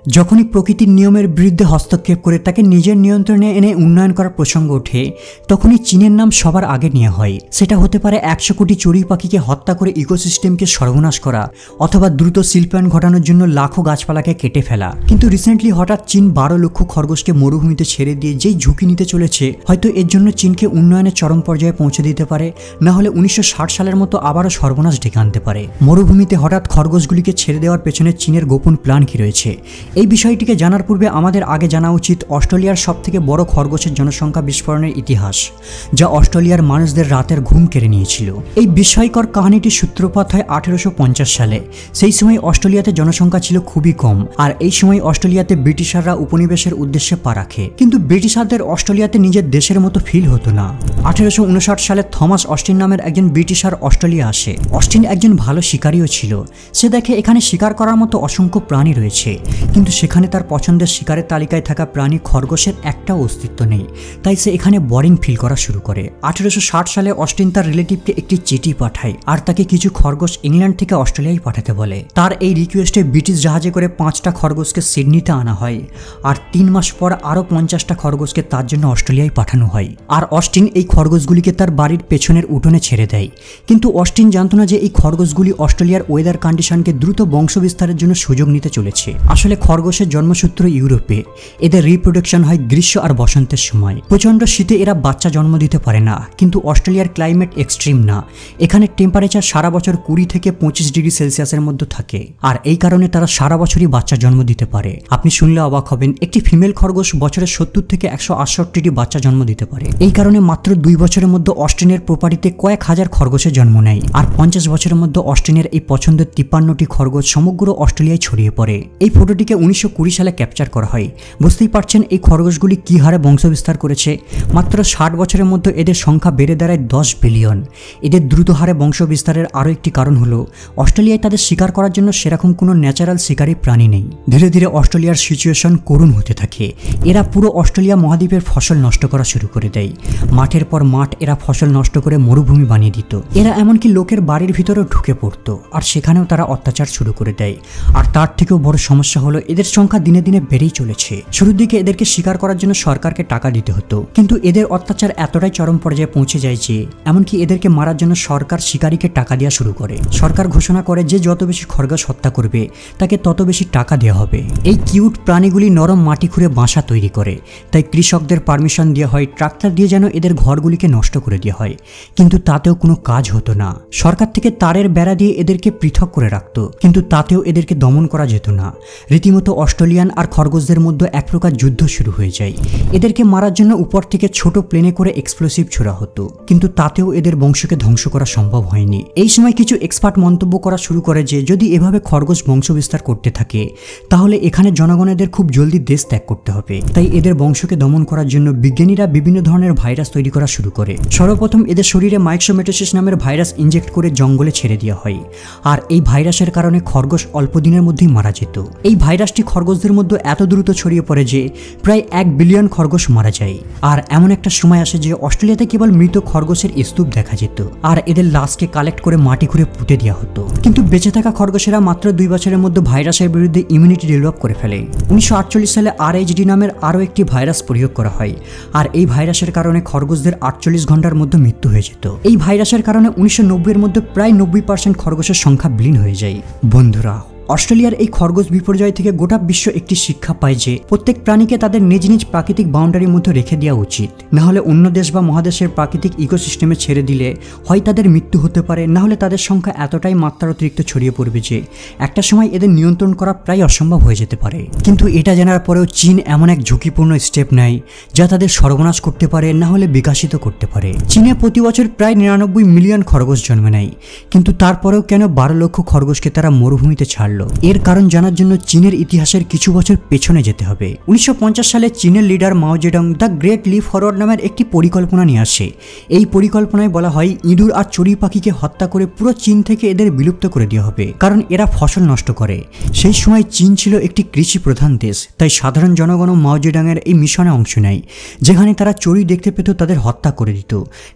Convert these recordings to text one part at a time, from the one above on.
যখনই প্রকৃতির নিয়মের বিরুদ্ধে হস্তক্ষেপ করে তাকে নিজের নিয়ন্ত্রণে এনে উন্নয়ন করার প্রসঙ্গ ওঠে, তখনই চীনের নাম সবার আগে নেওয়া হয়। সেটা হতে পারে 100 কোটি চড়ুই পাখিকে হত্যা করে ইকোসিস্টেমকে সর্বনাশ করা, অথবা দ্রুত শিল্পায়ন ঘটানোর জন্য লাখো গাছপালাকে কেটে ফেলা। কিন্তু রিসেন্টলি হঠাৎ চীন 12 লক্ষ খরগোশকে মরুভূমিতে ছেড়ে দিয়ে যেই ঝুঁকি নিতে চলেছে, হয়তো এর জন্য চীনকে উন্নয়নের চরম পর্যায়ে পৌঁছে দিতে পারে, না হলে 1960 সালের মতো আবারও সর্বনাশ ডেকে আনতে পারে। মরুভূমিতে হঠাৎ খরগোশগুলিকে ছেড়ে দেওয়ার পেছনে চীনের গোপন প্ল্যান কি রয়েছে, এই বিষয়টিকে জানার পূর্বে আমাদের আগে জানা উচিত অস্ট্রেলিয়ার সবথেকে বড় খরগোশের জনসংখ্যা বিস্ফোরণের ইতিহাস, যা অস্ট্রেলিয়ার মানুষদের রাতের ঘুম কেড়ে নিয়েছিল। এই বিস্ময়কর কাহিনীটির সূত্রপাত হয় 1850 সালে। সেই সময় অস্ট্রেলিয়াতে জনসংখ্যা ছিল খুবই কম, আর এই সময় অস্ট্রেলিয়াতে ব্রিটিশাররা উপনিবেশের উদ্দেশ্যে পা রাখে। কিন্তু ব্রিটিশারদের অস্ট্রেলিয়াতে নিজের দেশের মতো ফিল হতো না। 1859 সালে থমাস অস্টিন নামের একজন ব্রিটিশার অস্ট্রেলিয়া আসে। অস্টিন একজন ভালো শিকারীও ছিল। সে দেখে এখানে শিকার করার মতো অসংখ্য প্রাণী রয়েছে, কিন্তু সেখানে তার পছন্দের শিকারের তালিকায় থাকা প্রাণী খরগোশের একটাও অস্তিত্ব নেই। তাই সে এখানে বোরিং ফিল করা শুরু করে। 1860 সালে অস্টিন তার রিলেটিভকে একটি চিঠি পাঠায়, আর তাকে কিছু খরগোশ ইংল্যান্ড থেকে অস্ট্রেলিয়ায় পাঠাতে বলে। তার এই রিকোয়েস্টে ব্রিটিশ জাহাজে করে 5টা খরগোশকে সিডনিতে আনা হয়, আর 3 মাস পর আরও 50টা খরগোশকে তার জন্য অস্ট্রেলিয়ায় পাঠানো হয়। আর অস্টিন এই খরগোশগুলিকে তার বাড়ির পেছনের উঠোনে ছেড়ে দেয়। কিন্তু অস্টিন জানতো না যে এই খরগোশগুলি অস্ট্রেলিয়ার ওয়েদার কন্ডিশনকে দ্রুত বংশবিস্তারের জন্য সুযোগ নিতে চলেছে। আসলে খরগোশের জন্মসূত্র ইউরোপে। এদের রিপ্রোডাকশন হয় গ্রীষ্ম আর বসন্তের সময়। প্রচণ্ড শীতে এরা বাচ্চা জন্ম দিতে পারে না, কিন্তু অস্ট্রেলিয়ার ক্লাইমেট এক্সট্রিম না। এখানে টেম্পারেচার সারা বছর 20 থেকে 25 ডিগ্রি সেলসিয়াসের মধ্যে থাকে, আর এই কারণে তারা সারা বছরই বাচ্চা জন্ম দিতে পারে। আপনি শুনলে অবাক হবেন, একটি ফিমেল খরগোশ বছরে 70 থেকে 168টি বাচ্চা জন্ম দিতে পারে। এই কারণে মাত্র 2 বছরের মধ্যে অস্টিনের প্রপার্টিতে কয়েক হাজার খরগোশের জন্ম নেয়, আর 50 বছরের মধ্যে অস্টিনের এই পছন্দের 53টি খরগোশ সমগ্র অস্ট্রেলিয়ায় ছড়িয়ে পড়ে। এই ফটোটিকে 1920 সালে ক্যাপচার করা হয়। বুঝতেই পারছেন এই খরগোশগুলি কী হারে বংশবিস্তার করেছে। মাত্র 60 বছরের মধ্যে এদের সংখ্যা বেড়ে দাঁড়ায় 10 বিলিয়ন। এদের দ্রুত হারে বংশবিস্তারের আরও একটি কারণ হলো অস্ট্রেলিয়ায় তাদের শিকার করার জন্য সেরকম কোনো ন্যাচারাল শিকারী প্রাণী নেই। ধীরে ধীরে অস্ট্রেলিয়ার সিচুয়েশন করুণ হতে থাকে। এরা পুরো অস্ট্রেলিয়া মহাদ্বীপের ফসল নষ্ট করা শুরু করে দেয়। মাঠের পর মাঠ এরা ফসল নষ্ট করে মরুভূমি বানিয়ে দিত। এরা এমনকি লোকের বাড়ির ভিতরেও ঢুকে পড়তো, আর সেখানেও তারা অত্যাচার শুরু করে দেয়। আর তার থেকেও বড় সমস্যা হলো এদের সংখ্যা দিনে দিনে বেড়েই চলেছে। শুরুর দিকে এদেরকে শিকার করার জন্য সরকারকে টাকা দিতে হতো, কিন্তু এদের অত্যাচার এতটাই চরম পর্যায়ে পৌঁছে যায় যে এমনকি এদেরকে মারার জন্য সরকার শিকারীকে টাকা দেওয়া শুরু করে। সরকার ঘোষণা করে যে যত বেশি খরগোশ হত্যা করবে তাকে তত বেশি টাকা দেওয়া হবে। এই কিউট প্রাণীগুলি নরম মাটি খুঁড়ে বাসা তৈরি করে, তাই কৃষকদের পারমিশন দেওয়া হয় ট্রাক্টর দিয়ে যেন এদের ঘরগুলিকে নষ্ট করে দেওয়া হয়। কিন্তু তাতেও কোনো কাজ হতো না। সরকার থেকে তারের বেড়া দিয়ে এদেরকে পৃথক করে রাখতো, কিন্তু তাতেও এদেরকে দমন করা যেত না। রীতিমতো অস্ট্রেলিয়ান আর খরগোশদের মধ্যে এক প্রকার যুদ্ধ শুরু হয়ে যায়। এদেরকে মারার জন্য উপর থেকে ছোট প্লেনে করে এক্সপ্লোসিভ ছোড়া হতো, কিন্তু তাতেও এদের বংশকে ধ্বংস করা সম্ভব হয়নি। এই সময় কিছু এক্সপার্ট মন্তব্য করা শুরু করে যে যদি এভাবে খরগোশ বংশ বিস্তার করতে থাকে তাহলে এখানে জনগণেদের খুব জলদি দেশ ত্যাগ করতে হবে। তাই এদের বংশকে দমন করার জন্য বিজ্ঞানীরা বিভিন্ন ধরনের ভাইরাস তৈরি করা শুরু করে। সর্বপ্রথম এদের শরীরে মাইক্সোমেটোসিস নামের ভাইরাস ইনজেক্ট করে জঙ্গলে ছেড়ে দেওয়া হয়, আর এই ভাইরাসের কারণে খরগোশ অল্প দিনের মধ্যেই মারা যেত। এই ভাইরাসটি খরগোশদের মধ্যে এত দ্রুত ছড়িয়ে পড়ে যে প্রায় 1 বিলিয়ন খরগোশ মারা যায়। আর এমন একটা সময় আসে যে অস্ট্রেলিয়াতে কেবল মৃত খরগোশের স্তূপ দেখা যেত, আর এদের লাশকে কালেক্ট করে মাটি খুঁড়ে পুঁতে দেওয়া হতো। কিন্তু বেঁচে থাকা খরগোশেরা মাত্র 2 বছরের মধ্যে ভাইরাসের বিরুদ্ধে ইমিউনিটি ডেভেলপ করে ফেলে। 1948 সালে RHD নামের আরও একটি ভাইরাস প্রয়োগ করা হয়, আর এই ভাইরাসের কারণে খরগোশদের 48 ঘন্টার মধ্যে মৃত্যু হয়ে যেত। এই ভাইরাসের কারণে 1990-এর মধ্যে প্রায় 90% খরগোশের সংখ্যা বিলীন হয়ে যায়। বন্ধুরা, অস্ট্রেলিয়ার এই খরগোশ বিপর্যয় থেকে গোটা বিশ্ব একটি শিক্ষা পায় যে প্রত্যেক প্রাণীকে তাদের নিজ নিজ প্রাকৃতিক বাউন্ডারির মধ্যে রেখে দেওয়া উচিত। না হলে অন্য দেশ বা মহাদেশের প্রাকৃতিক ইকোসিস্টেমে ছেড়ে দিলে হয় তাদের মৃত্যু হতে পারে, না হলে তাদের সংখ্যা এতটাই মাত্রার অতিরিক্ত ছড়িয়ে পড়বে যে একটা সময় এদের নিয়ন্ত্রণ করা প্রায় অসম্ভব হয়ে যেতে পারে। কিন্তু এটা জানার পরেও চীন এমন এক ঝুঁকিপূর্ণ স্টেপ নেয় যা তাদের সর্বনাশ করতে পারে, না হলে বিকশিত করতে পারে। চীনে প্রতি বছর প্রায় 99 মিলিয়ন খরগোশ জন্মে নেয়, কিন্তু তারপরেও কেন 12 লক্ষ খরগোশকে তারা মরুভূমিতে ছাড়ল? এর কারণ জানার জন্য চীনের ইতিহাসের কিছু বছর পেছনে যেতে হবে। 1950 সালে চীনের লিডার মাও জেডং দ্য গ্রেট লিপ ফরওয়ার্ড নামের একটি পরিকল্পনা নিয়ে আসে। এই পরিকল্পনায় বলা হয় ইঁদুর আর চড়ুই পাখিকে হত্যা করে পুরো চীন থেকে এদের বিলুপ্ত করে দেওয়া হবে, কারণ এরা ফসল নষ্ট করে। সেই সময় চীন ছিল একটি কৃষি প্রধান দেশ, তাই সাধারণ জনগণও মাও জেডং এর এই মিশনে অংশ নেয়, যেখানে তারা চড়ুই দেখতে পেত তাদের হত্যা করে দিত।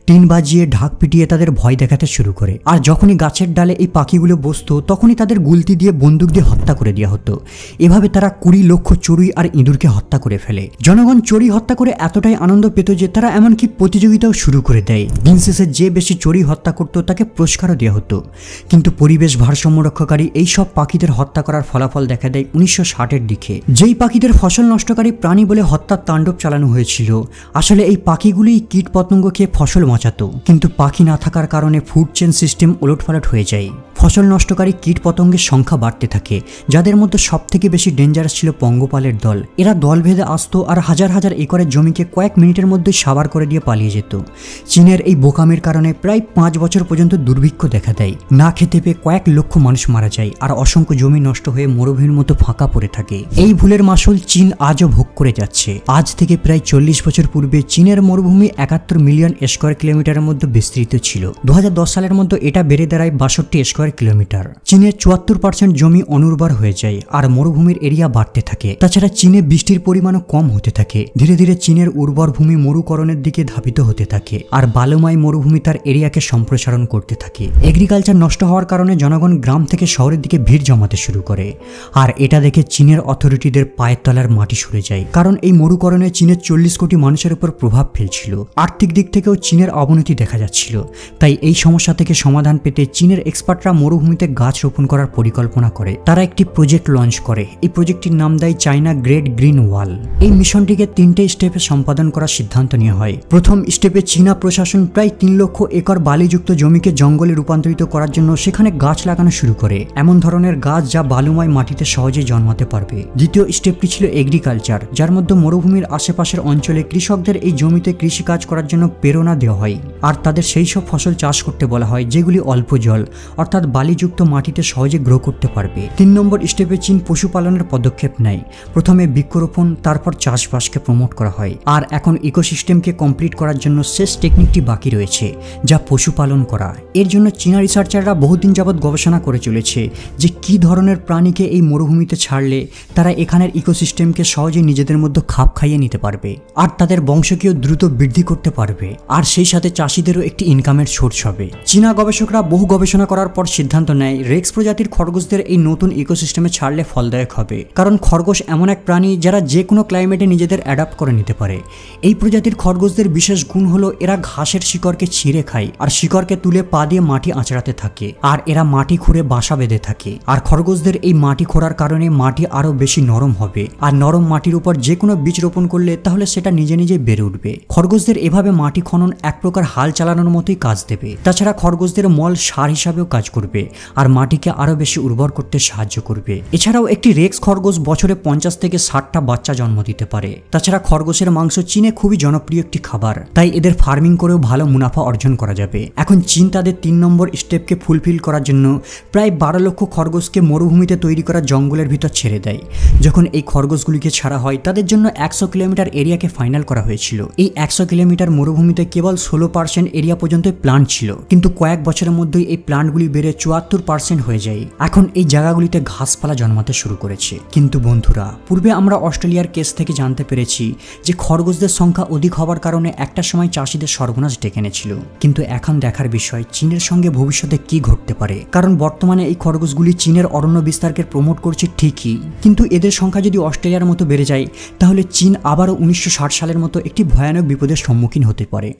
টিন বাজিয়ে ঢাক পিটিয়ে তাদের ভয় দেখাতে শুরু করে, আর যখনই গাছের ডালে এই পাখিগুলো বসতো তখনই তাদের গুলতি দিয়ে বন্দুক দিয়ে হত্যা করে দেওয়া হতো। এভাবে তারা 20 লক্ষ চড়ুই আর ইঁদুরকে হত্যা করে ফেলে। জনগণ চড়ুই হত্যা করে এতটাই আনন্দ পেত যে তারা এমনকি প্রতিযোগিতাও শুরু করে দেয়। দিন শেষে যে বেশি চড়ুই হত্যা করত তাকে পুরস্কারও দেওয়া হতো। কিন্তু পরিবেশ ভারসাম্য রক্ষাকারী এই সব পাখিদের হত্যা করার ফলাফল দেখা দেয় 1960-এর দিকে। যেই পাখিদের ফসল নষ্টকারী প্রাণী বলে হত্যার তাণ্ডব চালানো হয়েছিল, আসলে এই পাখিগুলি কীট পতঙ্গ খেয়ে ফসল বাঁচাতো। কিন্তু পাখি না থাকার কারণে ফুড চেইন সিস্টেম ওলটপালট হয়ে যায়। ফসল নষ্টকারী কীট পতঙ্গের সংখ্যা বাড়তে থাকে, যাদের মধ্যে সবথেকে বেশি ডেঞ্জারাস ছিল পঙ্গপালের দল। এরা দল ভেদে আসতো আর হাজার হাজার একরের জমিকে কয়েক মিনিটের মধ্যে সাবার করে দিয়ে পালিয়ে যেত। চীনের এই বোকামির কারণে প্রায় 5 বছর পর্যন্ত দুর্ভিক্ষ দেখা দেয়। না খেতে পেয়ে কয়েক লক্ষ মানুষ মারা যায় আর অসংখ্য জমি নষ্ট হয়ে মরুভূমির মতো ফাঁকা পড়ে থাকে। এই ভুলের মাসুল চীন আজও ভোগ করে যাচ্ছে। আজ থেকে প্রায় 40 বছর পূর্বে চীনের মরুভূমি 71 মিলিয়ন স্কয়ার কিলোমিটারের মধ্যে বিস্তৃত ছিল। 2010 সালের মধ্যে এটা বেড়ে দাঁড়ায় 62 স্কয়ার কিলোমিটার। চীনের 74% জমি অনুর্বর হয়ে যায় আর মরুভূমির এরিয়া বাড়তে থাকে। তাছাড়া চীনে বৃষ্টির পরিমাণও কম হতে থাকে। ধীরে ধীরে চীনের উর্বর ভূমি মরুকরণের দিকে ধাবিত হতে থাকে আর বালুময় মরুভূমি তার এরিয়াকে সম্প্রসারণ করতে থাকে। এগ্রিকালচার নষ্ট হওয়ার কারণে জনগণ গ্রাম থেকে শহরের দিকে ভিড় জমাতে শুরু করে। আর এটা দেখে চীনের অথরিটিদের পায়ের তলার মাটি সরে যায়, কারণ এই মরুকরণে চীনের 40 কোটি মানুষের উপর প্রভাব ফেলছিল। আর্থিক দিক থেকেও চীনের অবনতি দেখা যাচ্ছিল। তাই এই সমস্যা থেকে সমাধান পেতে চীনের এক্সপার্টরা মরুভূমিতে গাছ রোপণ করার পরিকল্পনা করে। তারা একটি প্রজেক্ট লঞ্চ করে। এই প্রজেক্টটির নাম দেয় চায়না গ্রেট গ্রিন ওয়াল। এই মিশনটিকে 3টে স্টেপে সম্পাদন করার সিদ্ধান্ত নেওয়া হয়। প্রথম স্টেপে চীনা প্রশাসন প্রায় 3 লক্ষ একর বালিযুক্ত জমিকে জঙ্গলে রূপান্তরিত করার জন্য সেখানে গাছ লাগানো শুরু করে, এমন ধরনের গাছ যা বালুময় মাটিতে সহজে জন্মাতে পারবে। দ্বিতীয় স্টেপটি ছিল এগ্রিকালচার, যার মধ্যে মরুভূমির আশেপাশের অঞ্চলে কৃষকদের এই জমিতে কৃষিকাজ করার জন্য প্রেরণা দেওয়া হয় আর তাদের সেই সব ফসল চাষ করতে বলা হয় যেগুলি অল্প জল অর্থাৎ বালিযুক্ত মাটিতে সহজে গ্রো করতে পারবে। 3 নম্বর স্টেপে চীন পশুপালনের পদক্ষেপ নেয়। প্রথমে বৃক্ষরোপণ, তারপর চাষবাসকে প্রমোট করা হয়। আর এখন ইকোসিস্টেমকে কমপ্লিট করার জন্য শেষ টেকনিকটি বাকি রয়েছে, যা পশুপালন করা। এর জন্য চীনা রিসার্চাররা বহুদিন যাবৎ গবেষণা করে চলেছে যে কী ধরনের প্রাণীকে এই মরুভূমিতে ছাড়লে তারা এখানের ইকোসিস্টেমকে সহজে নিজেদের মধ্যে খাপ খাইয়ে নিতে পারবে আর তাদের বংশকেও দ্রুত বৃদ্ধি করতে পারবে, আর সেই সাথে চাষিদেরও একটি ইনকামের সোর্স হবে। চীনা গবেষকরা বহু গবেষণা করার পর সিদ্ধান্ত নেয় রেক্স প্রজাতির খরগোশদের এই নতুন ইকোসিস্টেমে ছাড়লে ফলদায়ক হবে, কারণ খরগোশ এমন এক প্রাণী যারা যে কোনো ক্লাইমেটে নিজেদের অ্যাডাপ্ট করে নিতে পারে। এই প্রজাতির খরগোশদের বিশেষ গুণ হলো এরা ঘাসের শিকড়কে ছিঁড়ে খায় আর শিকড়কে তুলে পা দিয়ে মাটি আঁচড়াতে থাকে, আর এরা মাটি খুঁড়ে বাসা বেঁধে থাকে। আর খরগোশদের এই মাটি খোঁড়ার কারণে মাটি আরো বেশি নরম হবে, আর নরম মাটির উপর যে কোনো বীজ রোপণ করলে তাহলে সেটা নিজে নিজে বেড়ে উঠবে। খরগোশদের এভাবে মাটি খনন এক প্রকার হাল চালানোর মতোই কাজ দেবে। তাছাড়া খরগোশদের মল সার হিসাবেও কাজ করবে আর মাটিকে আরো বেশি উর্বর করতে সাহায্য করবে। এছাড়াও একটি রেক্স খরগোশ বছরে 50 থেকে 60টা বাচ্চা জন্ম দিতে পারে। তাছাড়া খরগোশের মাংস চীনে খুবই জনপ্রিয় একটি খাবার, তাই এদের ফার্মিং করেও ভালো মুনাফা অর্জন করা যাবে। এখন চীন তাদের 3 নম্বর স্টেপকে ফুলফিল করার জন্য প্রায় 12 লক্ষ খরগোশকে মরুভূমিতে তৈরি করা জঙ্গলের ভিতর ছেড়ে দেয়। যখন এই খরগোশগুলিকে ছাড়া হয় তাদের জন্য 100 কিলোমিটার এরিয়াকে ফাইনাল করা হয়েছিল। এই 100 কিলোমিটার মরুভূমিতে কেবল 16% এরিয়া পর্যন্ত প্লান্ট ছিল, কিন্তু কয়েক বছরের মধ্যেই এই প্লান্টগুলি বেড়ে 74% হয়ে যায়। এখন এই জায়গাগুলিতে ঘাসপালা জন্মাতে শুরু করেছে। কিন্তু বন্ধুরা, পূর্বে আমরা অস্ট্রেলিয়ার কেস থেকে জানতে পেরেছি যে খরগোশদের সংখ্যা অধিক হওয়ার কারণে একটা সময় চাষিদের সর্বনাশ ডেকে এনেছিল। কিন্তু এখন দেখার বিষয় চীনের সঙ্গে ভবিষ্যতে কি ঘটতে পারে, কারণ বর্তমানে এই খরগোশগুলি চীনের অরণ্য বিস্তারকে প্রমোট করছে ঠিকই, কিন্তু এদের সংখ্যা যদি অস্ট্রেলিয়ার মতো বেড়ে যায় তাহলে চীন আবারও 1960 সালের মতো একটি ভয়ানক বিপদের সম্মুখীন হতে পারে।